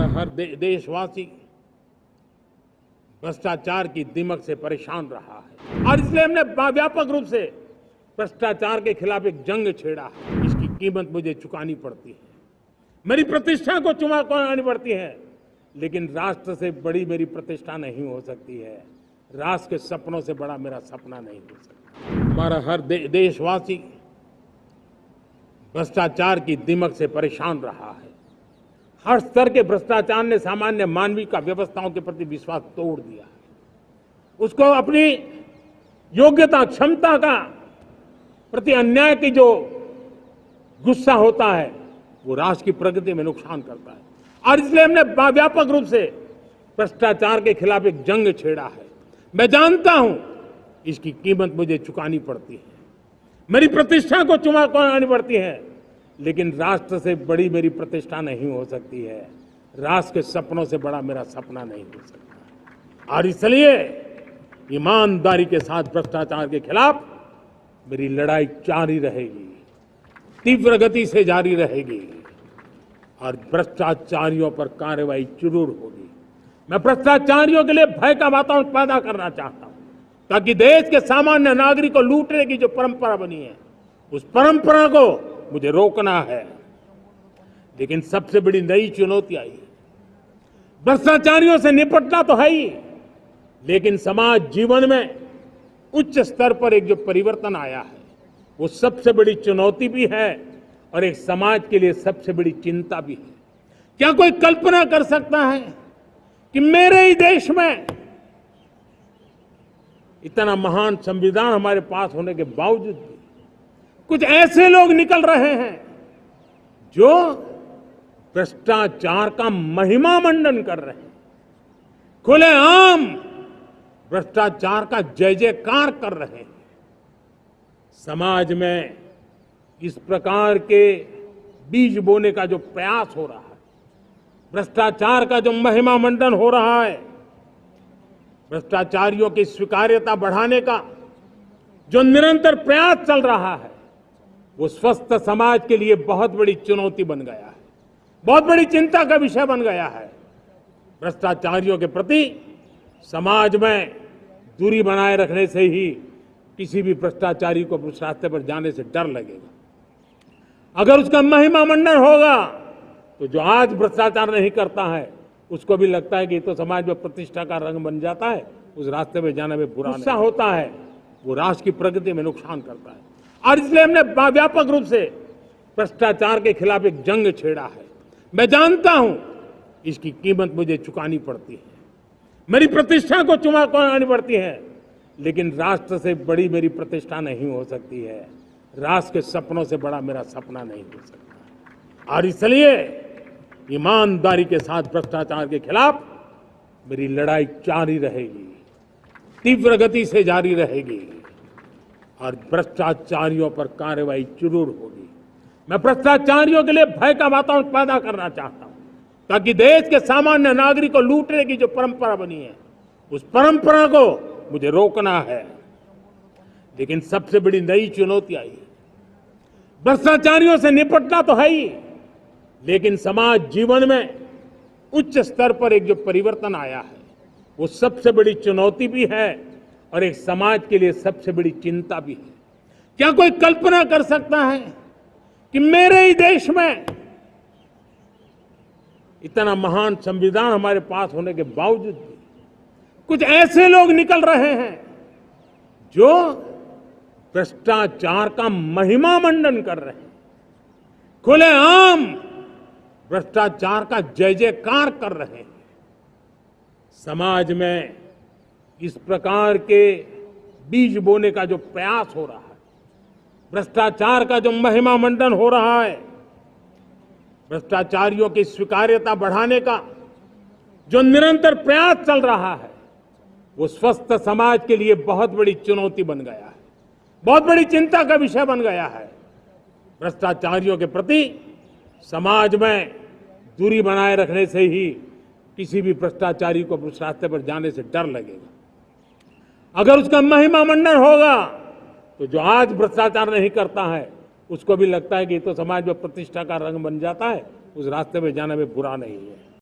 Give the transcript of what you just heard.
हमारा हर देशवासी भ्रष्टाचार की दिमक से परेशान रहा है और इसलिए हमने व्यापक रूप से भ्रष्टाचार के खिलाफ एक जंग छेड़ा है। इसकी कीमत मुझे चुकानी पड़ती है, मेरी प्रतिष्ठा को चुकानी पड़ती है, लेकिन राष्ट्र से बड़ी मेरी प्रतिष्ठा नहीं हो सकती है। राष्ट्र के सपनों से बड़ा मेरा सपना नहीं हो सकता। हमारा हर देशवासी भ्रष्टाचार की दिमक से परेशान रहा है। हर स्तर के भ्रष्टाचार ने सामान्य मानवीय का व्यवस्थाओं के प्रति विश्वास तोड़ दिया है। उसको अपनी योग्यता क्षमता का प्रति अन्याय की जो गुस्सा होता है वो राष्ट्र की प्रगति में नुकसान करता है और इसलिए हमने व्यापक रूप से भ्रष्टाचार के खिलाफ एक जंग छेड़ा है। मैं जानता हूं इसकी कीमत मुझे चुकानी पड़ती है, मेरी प्रतिष्ठा को चुकानी पड़ती है, लेकिन राष्ट्र से बड़ी मेरी प्रतिष्ठा नहीं हो सकती है। राष्ट्र के सपनों से बड़ा मेरा सपना नहीं हो सकता और इसलिए ईमानदारी के साथ भ्रष्टाचार के खिलाफ मेरी लड़ाई जारी रहेगी, तीव्र गति से जारी रहेगी और भ्रष्टाचारियों पर कार्रवाई जरूर होगी। मैं भ्रष्टाचारियों के लिए भय का वातावरण पैदा करना चाहता हूं ताकि देश के सामान्य नागरिक को लूटने की जो परंपरा बनी है उस परंपरा को मुझे रोकना है। लेकिन सबसे बड़ी नई चुनौती आई, भ्रष्टाचारियों से निपटना तो है ही, लेकिन समाज जीवन में उच्च स्तर पर एक जो परिवर्तन आया है वो सबसे बड़ी चुनौती भी है और एक समाज के लिए सबसे बड़ी चिंता भी है। क्या कोई कल्पना कर सकता है कि मेरे ही देश में इतना महान संविधान हमारे पास होने के बावजूद भी कुछ ऐसे लोग निकल रहे हैं जो भ्रष्टाचार का महिमा मंडन कर रहे हैं, खुलेआम भ्रष्टाचार का जय जयकार कर रहे हैं। समाज में इस प्रकार के बीज बोने का जो प्रयास हो रहा है, भ्रष्टाचार का जो महिमा मंडन हो रहा है, भ्रष्टाचारियों की स्वीकार्यता बढ़ाने का जो निरंतर प्रयास चल रहा है वो स्वस्थ समाज के लिए बहुत बड़ी चुनौती बन गया है, बहुत बड़ी चिंता का विषय बन गया है। भ्रष्टाचारियों के प्रति समाज में दूरी बनाए रखने से ही किसी भी भ्रष्टाचारी को उस रास्ते पर जाने से डर लगेगा। अगर उसका महिमा मंडन होगा तो जो आज भ्रष्टाचार नहीं करता है उसको भी लगता है कि तो समाज में प्रतिष्ठा का रंग बन जाता है, उस रास्ते में जाने में बुरा नहीं होता है, वो राष्ट्र की प्रगति में नुकसान करता है और इसलिए हमने व्यापक रूप से भ्रष्टाचार के खिलाफ एक जंग छेड़ा है। मैं जानता हूं इसकी कीमत मुझे चुकानी पड़ती है, मेरी प्रतिष्ठा को चुकानी पड़ती है, लेकिन राष्ट्र से बड़ी मेरी प्रतिष्ठा नहीं हो सकती है। राष्ट्र के सपनों से बड़ा मेरा सपना नहीं हो सकता और इसलिए ईमानदारी के साथ भ्रष्टाचार के खिलाफ मेरी लड़ाई जारी रहेगी, तीव्र गति से जारी रहेगी और भ्रष्टाचारियों पर कार्रवाई जरूर होगी। मैं भ्रष्टाचारियों के लिए भय का वातावरण पैदा करना चाहता हूं ताकि देश के सामान्य नागरिक को लूटने की जो परंपरा बनी है उस परंपरा को मुझे रोकना है। लेकिन सबसे बड़ी नई चुनौती आई, भ्रष्टाचारियों से निपटना तो है ही, लेकिन समाज जीवन में उच्च स्तर पर एक जो परिवर्तन आया है वो सबसे बड़ी चुनौती भी है और एक समाज के लिए सबसे बड़ी चिंता भी है। क्या कोई कल्पना कर सकता है कि मेरे ही देश में इतना महान संविधान हमारे पास होने के बावजूद भी कुछ ऐसे लोग निकल रहे हैं जो भ्रष्टाचार का महिमा मंडन कर रहे हैं, खुलेआम भ्रष्टाचार का जय जयकार कर रहे हैं। समाज में इस प्रकार के बीज बोने का जो प्रयास हो रहा है, भ्रष्टाचार का जो महिमा मंडन हो रहा है, भ्रष्टाचारियों की स्वीकार्यता बढ़ाने का जो निरंतर प्रयास चल रहा है वो स्वस्थ समाज के लिए बहुत बड़ी चुनौती बन गया है, बहुत बड़ी चिंता का विषय बन गया है। भ्रष्टाचारियों के प्रति समाज में दूरी बनाए रखने से ही किसी भी भ्रष्टाचारी को उस रास्ते पर जाने से डर लगेगा। अगर उसका महिमा मंडन होगा तो जो आज भ्रष्टाचार नहीं करता है उसको भी लगता है कि तो समाज में प्रतिष्ठा का रंग बन जाता है, उस रास्ते में जाने में बुरा नहीं है।